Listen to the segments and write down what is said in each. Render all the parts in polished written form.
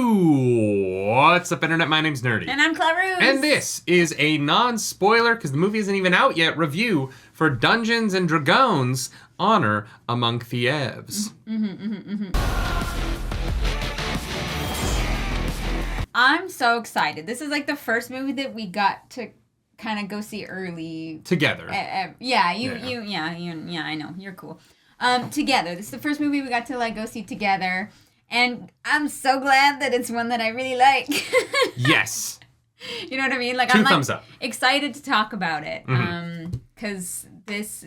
Review! What's up, Internet? My name's Nerdy. And I'm Claroos. And this is a non-spoiler, because the movie isn't even out yet, review for Dungeons & Dragons Honor Among Thieves. I'm so excited. This is like the first movie that we got to kind of go see early. Together. I know. You're cool. Together. This is the first movie we got to like go see together. And I'm so glad that it's one that I really like. Yes. You know what I mean? Like, Two thumbs up. Excited to talk about it. Because this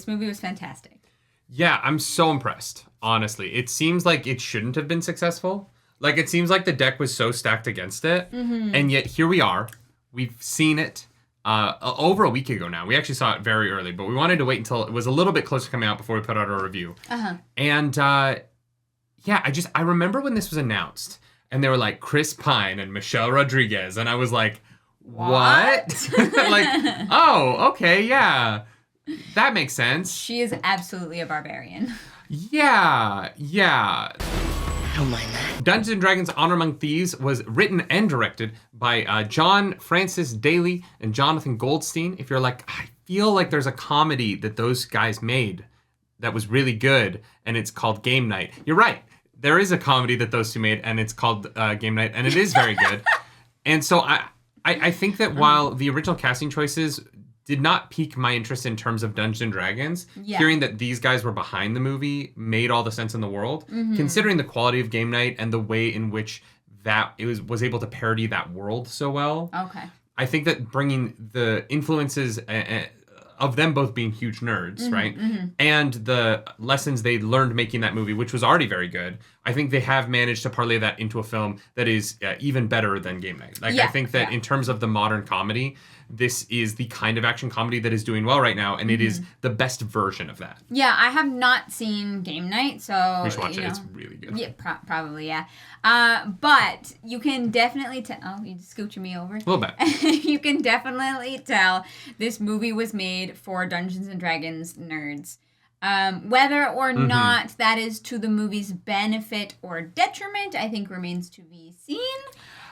movie was fantastic. Yeah, I'm so impressed, honestly. It seems like it shouldn't have been successful. Like, it seems like the deck was so stacked against it. And yet, here we are. We've seen it over a week ago now. We actually saw it very early, but we wanted to wait until it was a little bit closer to coming out before we put out our review. And, I remember when this was announced, and they were like, Chris Pine and Michelle Rodriguez, and I was like, what? Like, oh, okay, yeah. That makes sense. She is absolutely a barbarian. Yeah. Don't mind that. Dungeons & Dragons Honor Among Thieves was written and directed by John Francis Daly and Jonathan Goldstein. If you're like, I feel like there's a comedy that those guys made that was really good, and it's called Game Night. You're right. There is a comedy that those two made, and it's called Game Night, and it is very good. And so I think that while the original casting choices did not pique my interest in terms of Dungeons & Dragons, hearing that these guys were behind the movie made all the sense in the world, considering the quality of Game Night and the way in which that it was able to parody that world so well. Okay. I think that bringing the influences of them both being huge nerds, right? And the lessons they learned making that movie, which was already very good, I think they have managed to parlay that into a film that is even better than Game Night. Like, I think that in terms of the modern comedy, this is the kind of action comedy that is doing well right now, and it is the best version of that. Yeah, I have not seen Game Night, so... We should watch it. It's really good. Yeah, probably, yeah. But you can definitely tell... Oh, you scooching me over? A little bit. You can definitely tell this movie was made for Dungeons & Dragons nerds. Whether or not that is to the movie's benefit or detriment, I think remains to be seen.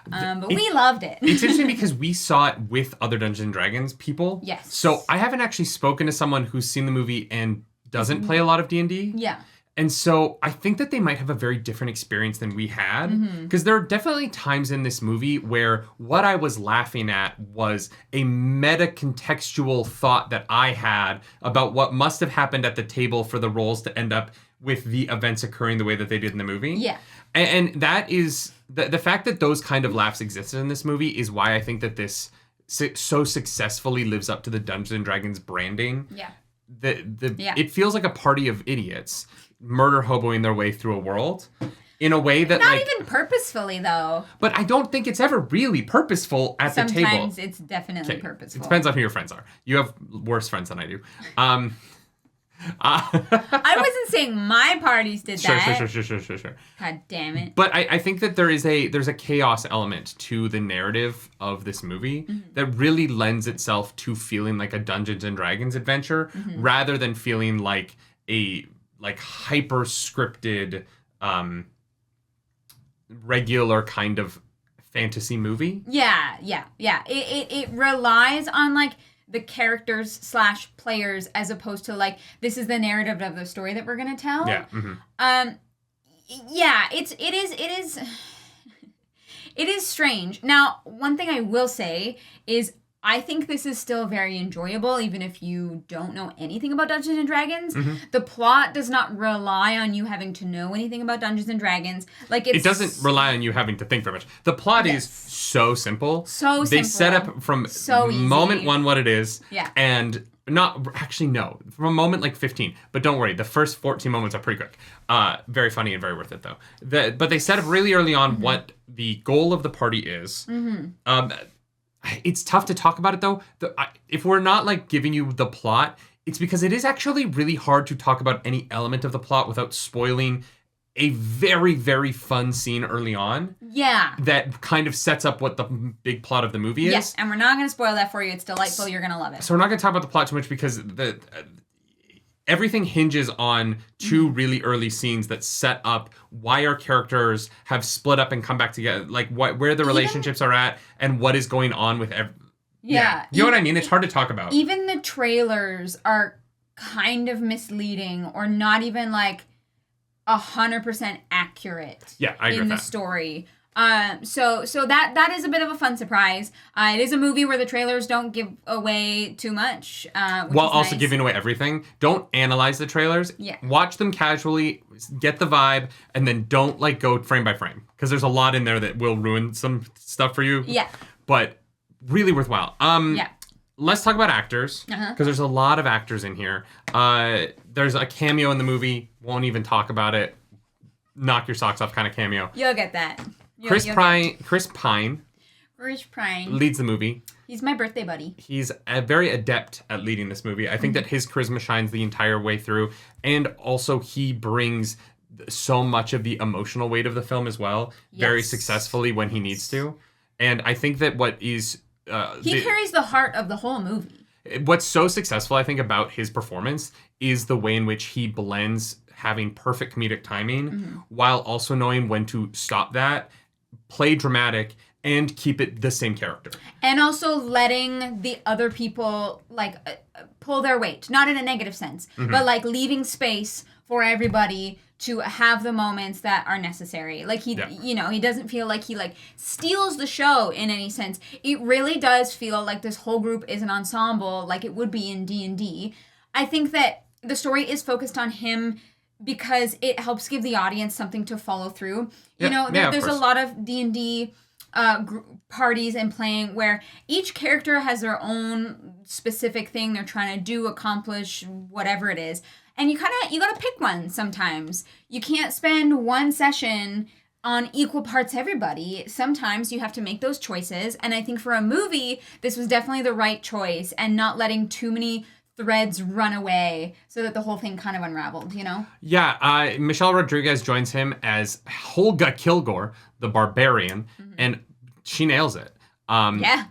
But we loved it. It's interesting because we saw it with other Dungeons & Dragons people. Yes. So I haven't actually spoken to someone who's seen the movie and doesn't play a lot of D&D. Yeah. And so I think that they might have a very different experience than we had. Because there are definitely times in this movie where what I was laughing at was a meta-contextual thought that I had about what must have happened at the table for the roles to end up with the events occurring the way that they did in the movie. Yeah. And that is... The fact that those kind of laughs existed in this movie is why I think that this so successfully lives up to the Dungeons & Dragons branding. Yeah. It feels like a party of idiots murder hoboing their way through a world in a way that Not even purposefully, though. But I don't think it's ever really purposeful at the table. Sometimes it's definitely purposeful. It depends on who your friends are. You have worse friends than I do. I wasn't saying my parties did that. Sure. God damn it. But I think that there's a chaos element to the narrative of this movie that really lends itself to feeling like a Dungeons and Dragons adventure rather than feeling like a hyper scripted regular kind of fantasy movie. Yeah. It relies on like the characters / players as opposed to like this is the narrative of the story that we're gonna tell. Yeah. It is strange. Now, one thing I will say is I think this is still very enjoyable, even if you don't know anything about Dungeons and Dragons. The plot does not rely on you having to know anything about Dungeons and Dragons. It doesn't rely on you having to think very much. The plot is so simple. They set up from moment one what it is. Yeah. And from a moment like 15. But don't worry, the first 14 moments are pretty quick. Very funny and very worth it, though. But they set up really early on what the goal of the party is. It's tough to talk about it, though. If we're not, like, giving you the plot, it's because it is actually really hard to talk about any element of the plot without spoiling a very, very fun scene early on. Yeah. That kind of sets up what the big plot of the movie is. Yes, and we're not going to spoil that for you. It's delightful. You're going to love it. So we're not going to talk about the plot too much because everything hinges on two really early scenes that set up why our characters have split up and come back together, like where the relationships are at and what is going on with Yeah. You know what I mean? It's hard to talk about. Even the trailers are kind of misleading or not even like 100% accurate I agree in with the that. story. So that is a bit of a fun surprise. It is a movie where the trailers don't give away too much. While also giving away everything. Don't analyze the trailers. Yeah. Watch them casually, get the vibe, and then don't like go frame by frame. Because there's a lot in there that will ruin some stuff for you. Yeah. But really worthwhile. Let's talk about actors. Because there's a lot of actors in here. There's a cameo in the movie. Won't even talk about it. Knock your socks off kind of cameo. You'll get that. Chris Pine leads the movie. He's my birthday buddy. He's very adept at leading this movie. I think that his charisma shines the entire way through. And also he brings so much of the emotional weight of the film as well. Very successfully when he needs to. And I think that what is... he carries the heart of the whole movie. What's so successful, I think, about his performance is the way in which he blends having perfect comedic timing while also knowing when to stop that, play dramatic, and keep it the same character. And also letting the other people, like, pull their weight. Not in a negative sense, but, like, leaving space for everybody to have the moments that are necessary. Like, he doesn't feel like he, like, steals the show in any sense. It really does feel like this whole group is an ensemble, like it would be in D&D. I think that the story is focused on him because it helps give the audience something to follow through. There's a lot of D&D parties and playing where each character has their own specific thing they're trying to do, accomplish, whatever it is. And you gotta pick one sometimes. You can't spend one session on equal parts everybody. Sometimes you have to make those choices. And I think for a movie, this was definitely the right choice and not letting too many threads run away so that the whole thing kind of unraveled, you know? Yeah, Michelle Rodriguez joins him as Holga Kilgore, the barbarian, and she nails it. Yeah.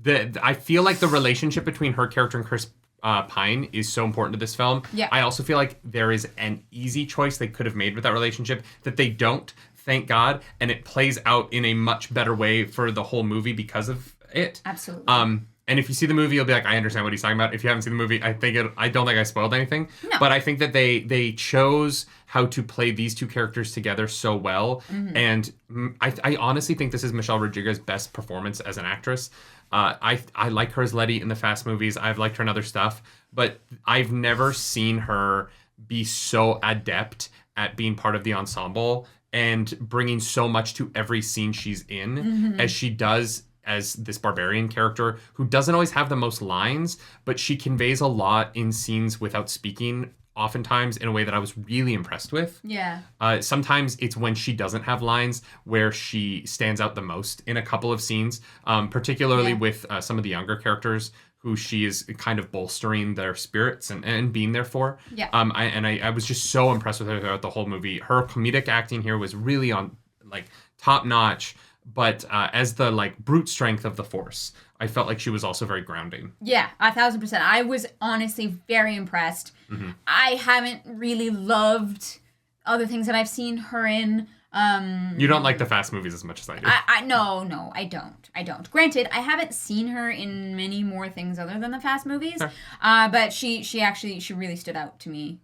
I feel like the relationship between her character and Chris Pine is so important to this film. Yeah. I also feel like there is an easy choice they could have made with that relationship that they don't, thank God, and it plays out in a much better way for the whole movie because of it. Absolutely. And if you see the movie, you'll be like, I understand what he's talking about. If you haven't seen the movie, I don't think I spoiled anything. No. But I think that they chose how to play these two characters together so well. And I honestly think this is Michelle Rodriguez's best performance as an actress. I like her as Letty in the Fast movies. I've liked her in other stuff. But I've never seen her be so adept at being part of the ensemble and bringing so much to every scene she's in as she does as this barbarian character who doesn't always have the most lines, but she conveys a lot in scenes without speaking, oftentimes in a way that I was really impressed with. Yeah. Sometimes it's when she doesn't have lines where she stands out the most in a couple of scenes, particularly with some of the younger characters who she is kind of bolstering their spirits and being there for. Yeah. I was just so impressed with her throughout the whole movie. Her comedic acting here was really on like top notch. But as the like brute strength of the force, I felt like she was also very grounding. Yeah, 1,000%. I was honestly very impressed. I haven't really loved other things that I've seen her in. You don't like the Fast movies as much as I do. No, I don't. Granted, I haven't seen her in many more things other than the Fast movies. Sure. But she really stood out to me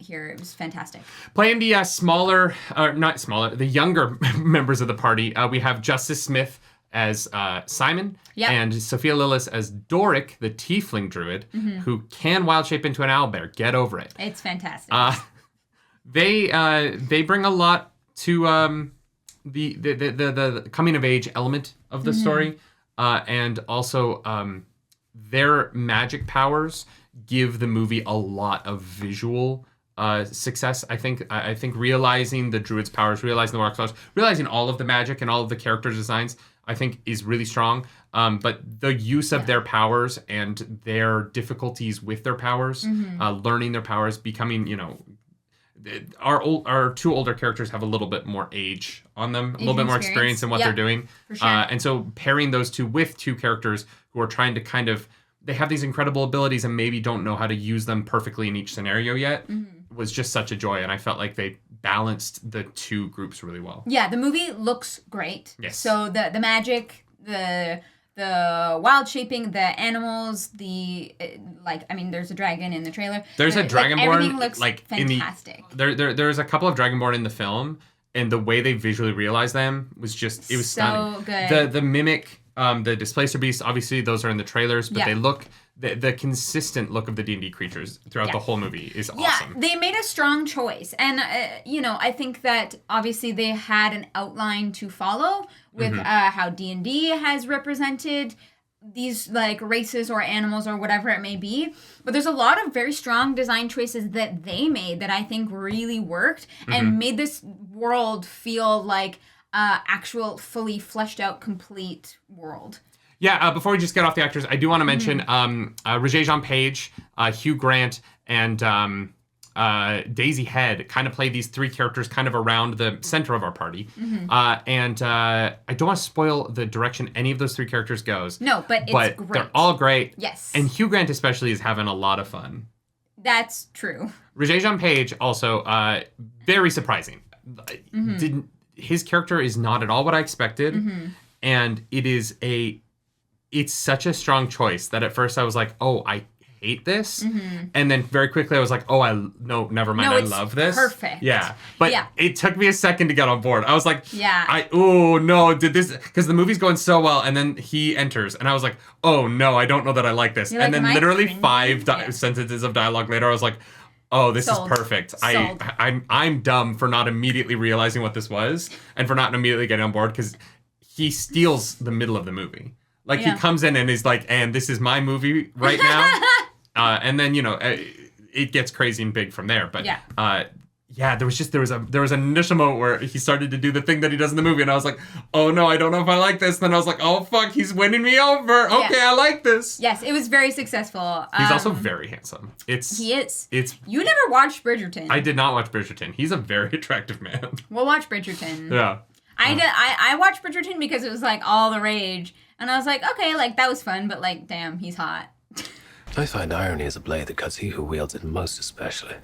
here. It was fantastic. Playing the the younger members of the party, we have Justice Smith as Simon, and Sophia Lillis as Doric, the tiefling druid, who can wild shape into an owlbear. Get over it. It's fantastic. They bring a lot to the coming of age element of the story, and also their magic powers give the movie a lot of visual success. I think realizing the druid's powers, realizing the warlock's powers, realizing all of the magic and all of the character designs, I think is really strong. But the use of their powers and their difficulties with their powers, learning their powers, becoming, our two older characters have a little bit more age on them, a little bit more experience in what they're doing. For sure. And so pairing those two with two characters who are trying to kind of they have these incredible abilities and maybe don't know how to use them perfectly in each scenario yet was just such a joy. And I felt like they balanced the two groups really well. Yeah, the movie looks great. Yes. So the magic, the wild shaping, the animals, there's a dragon in the trailer. There's a Dragonborn. Everything looks fantastic. fantastic. There's a couple of Dragonborn in the film, and the way they visually realized them was just, it was stunning. So good. The mimic, the Displacer Beast, obviously those are in the trailers, but they look, the consistent look of the D&D creatures throughout the whole movie is awesome. Yeah, they made a strong choice. And, I think that obviously they had an outline to follow with how D&D has represented these like races or animals or whatever it may be. But there's a lot of very strong design choices that they made that I think really worked and made this world feel like actual fully fleshed out complete world. Yeah, before we just get off the actors, I do want to mention Regé-Jean Page, Hugh Grant, and Daisy Head kind of play these three characters kind of around the center of our party. And I don't want to spoil the direction any of those three characters goes. No, but it's great. They're all great. Yes. And Hugh Grant especially is having a lot of fun. That's true. Regé-Jean Page also, very surprising. His character is not at all what I expected. And it's such a strong choice that at first I was like, oh, I hate this. And then very quickly I was like, oh, never mind. I love this. Perfect. Yeah. But it took me a second to get on board. I was like, did this, because the movie's going so well. And then he enters and I was like, oh no, I don't know that I like this. You're and like, then literally five sentences of dialogue later, I was like, oh, this is perfect. I'm dumb for not immediately realizing what this was and for not immediately getting on board, because he steals the middle of the movie. Like, he comes in and is like, and this is my movie right now. And then, it gets crazy and big from there. But, there was an initial moment where he started to do the thing that he does in the movie. And I was like, oh, no, I don't know if I like this. And then I was like, oh, fuck, he's winning me over. Okay, I like this. Yes, it was very successful. He's also very handsome. He is. You never never watched Bridgerton. I did not watch Bridgerton. He's a very attractive man. We'll watch Bridgerton. Yeah. I watched Bridgerton because it was, like, all the rage. And I was like, okay, like, that was fun, but, like, damn, he's hot. I find irony is a blade that cuts he who wields it most especially.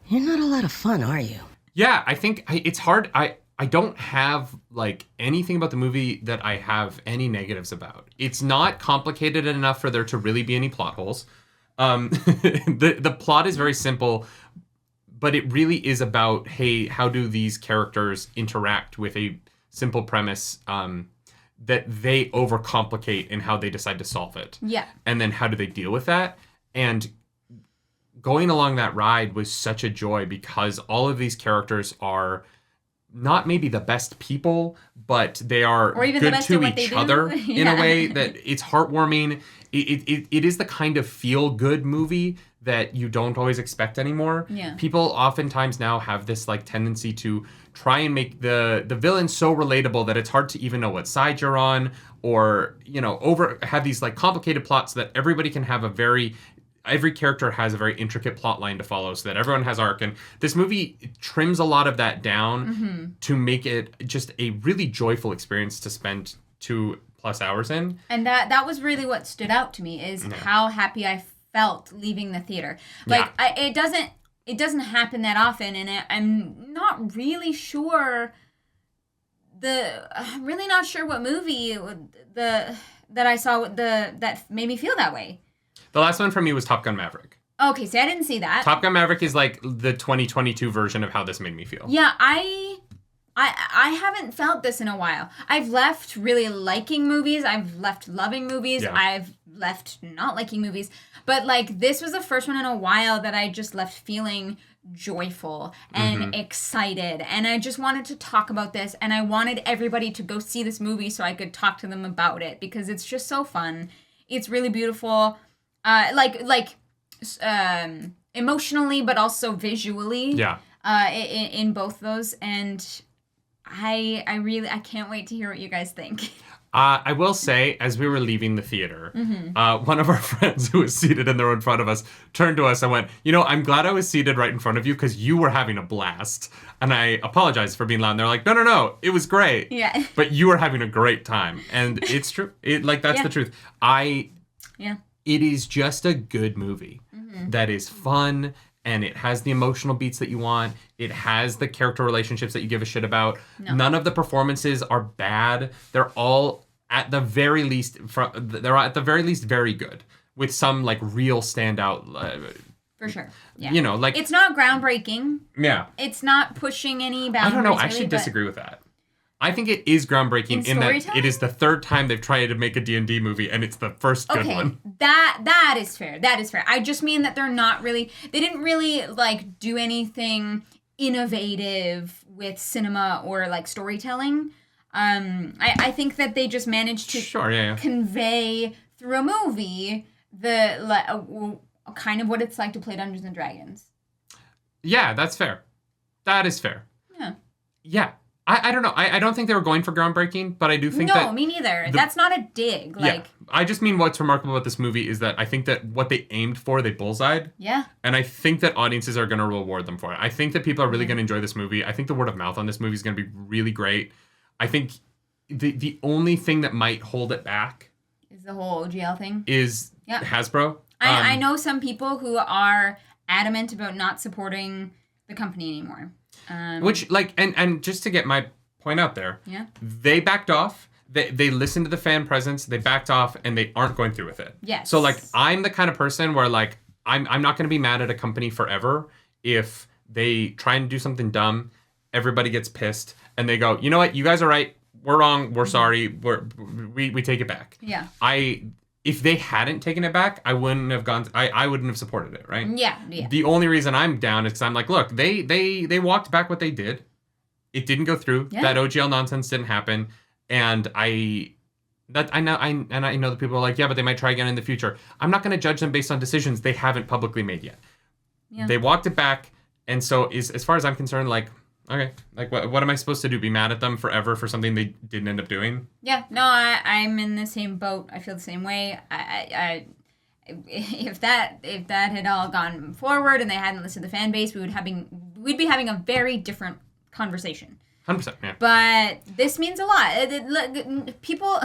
You're not a lot of fun, are you? Yeah, I think it's hard. I don't have, like, anything about the movie that I have any negatives about. It's not complicated enough for there to really be any plot holes. The plot is very simple, but it really is about, hey, how do these characters interact with a simple premise that they overcomplicate in how they decide to solve it. Yeah. And then how do they deal with that? And going along that ride was such a joy because all of these characters are not maybe the best people, but they are good to each other in a way that it's heartwarming. It is the kind of feel-good movie that you don't always expect anymore. Yeah. People oftentimes now have this like tendency to try and make the villain so relatable that it's hard to even know what side you're on, or have these like complicated plots that everybody can have every character has a very intricate plot line to follow so that everyone has arc. And this movie trims a lot of that down to make it just a really joyful experience to spend 2+ hours in. And that was really what stood out to me is how happy I felt leaving the theater. Like, it doesn't happen that often, and I'm not really sure what movie that I saw that made me feel that way. The last one for me was Top Gun Maverick. Okay, see, I didn't see that. Top Gun Maverick is like the 2022 version of how this made me feel. Yeah, I haven't felt this in a while. I've left really liking movies. I've left loving movies. Yeah. I've left not liking movies. But, like, this was the first one in a while that I just left feeling joyful and excited. And I just wanted to talk about this. And I wanted everybody to go see this movie so I could talk to them about it. Because it's just so fun. It's really beautiful. Emotionally, but also visually. Yeah. In both those. And I can't wait to hear what you guys think. I will say, as we were leaving the theater, one of our friends who was seated in the row in front of us turned to us and went, I'm glad I was seated right in front of you because you were having a blast. And I apologized for being loud. And they're like, no, it was great. Yeah. But you were having a great time. And it's true. That's the truth. it is just a good movie that is fun, and it has the emotional beats that you want. It has the character relationships that you give a shit about. No. None of the performances are bad. They're all at the very least very good, with some like real standout. For sure. Yeah. You know, like it's not groundbreaking. Yeah. It's not pushing any boundaries. I don't know. I really, actually but disagree with that. I think it is groundbreaking in that it is the third time they've tried to make a D&D movie, and it's the first good one. That is fair. That is fair. I just mean that they didn't really like do anything innovative with cinema or like storytelling. I think that they just managed to convey through a movie the kind of what it's like to play Dungeons and Dragons. Yeah, that's fair. That is fair. Yeah. Yeah. I don't know. I don't think they were going for groundbreaking, but I do think that... No, me neither. That's not a dig. Like, I just mean what's remarkable about this movie is that I think that what they aimed for, they bullseyed. Yeah. And I think that audiences are going to reward them for it. I think that people are really going to enjoy this movie. I think the word of mouth on this movie is going to be really great. I think the only thing that might hold it back... is the whole OGL thing? Is Hasbro. I know some people who are adamant about not supporting the company anymore. Which, like, and just to get my point out there, they backed off. They listened to the fan presence. They backed off, and they aren't going through with it. Yes. So, like, I'm the kind of person where, like, I'm not going to be mad at a company forever if they try and do something dumb. Everybody gets pissed, and they go, you know what? You guys are right. We're wrong. We're sorry. We take it back. Yeah. If they hadn't taken it back, I wouldn't have gone. I wouldn't have supported it, right? Yeah. The only reason I'm down is because I'm like, look, they walked back what they did. It didn't go through. Yeah. That OGL nonsense didn't happen, and I know that people are like, yeah, but they might try again in the future. I'm not going to judge them based on decisions they haven't publicly made yet. Yeah. They walked it back, and so as far as I'm concerned, like. Okay, like what am I supposed to do? Be mad at them forever for something they didn't end up doing? Yeah, no, I'm in the same boat. I feel the same way. If that had all gone forward and they hadn't listened to the fan base, we'd be having a very different conversation. 100%, yeah. But this means a lot. People,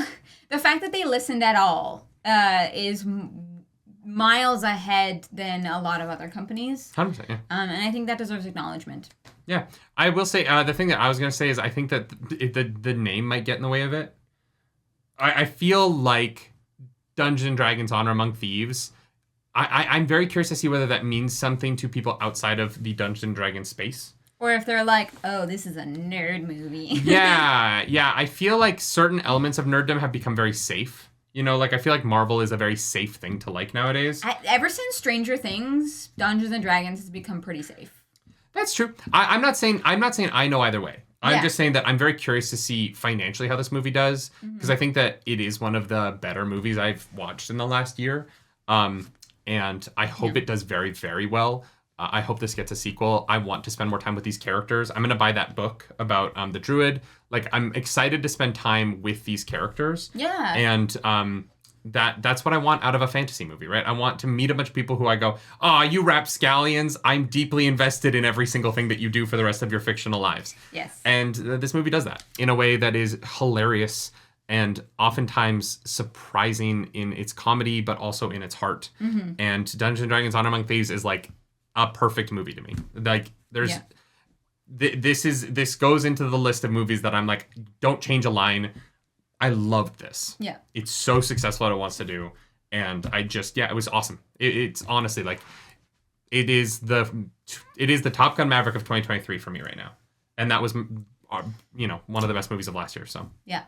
the fact that they listened at all is miles ahead than a lot of other companies. 100%, yeah. And I think that deserves acknowledgement. Yeah, I will say the thing that I was going to say is I think that the name might get in the way of it. I feel like Dungeons & Dragons Honor Among Thieves, I'm very curious to see whether that means something to people outside of the Dungeons & Dragons space. Or if they're like, oh, this is a nerd movie. yeah. I feel like certain elements of nerddom have become very safe. You know, like I feel like Marvel is a very safe thing to like nowadays. Ever since Stranger Things, Dungeons & Dragons has become pretty safe. That's true. I'm not saying I know either way. I'm just saying that I'm very curious to see financially how this movie does, because I think that it is one of the better movies I've watched in the last year, and I hope it does very, very well. I hope this gets a sequel. I want to spend more time with these characters. I'm gonna buy that book about the druid. Like, I'm excited to spend time with these characters. Yeah. And that's what I want out of a fantasy movie, right? I want to meet a bunch of people who I go, you rapscallions. I'm deeply invested in every single thing that you do for the rest of your fictional lives. Yes. And this movie does that in a way that is hilarious and oftentimes surprising in its comedy, but also in its heart. Mm-hmm. And Dungeons & Dragons Honor Among Thieves is like a perfect movie to me. Like, there's... Yeah. This goes into the list of movies that I'm like, don't change a line. I loved this. Yeah. It's so successful at what it wants to do. And it was awesome. It's honestly like, it is the Top Gun Maverick of 2023 for me right now. And that was, one of the best movies of last year. So. Yeah.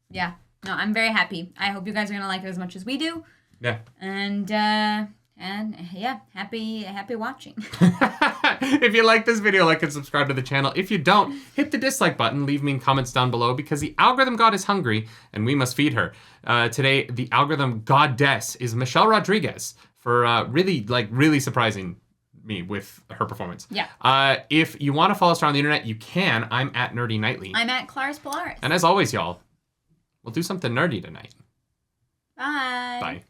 Yeah. No, I'm very happy. I hope you guys are going to like it as much as we do. Yeah. And happy watching. If you like this video, like and subscribe to the channel. If you don't, hit the dislike button. Leave me comments down below, because the algorithm god is hungry and we must feed her. Today, the algorithm goddess is Michelle Rodriguez for really surprising me with her performance. Yeah. If you want to follow us around the internet, you can. I'm at Nerdy Nightly. I'm at Claris Polaris. And as always, y'all, we'll do something nerdy tonight. Bye. Bye.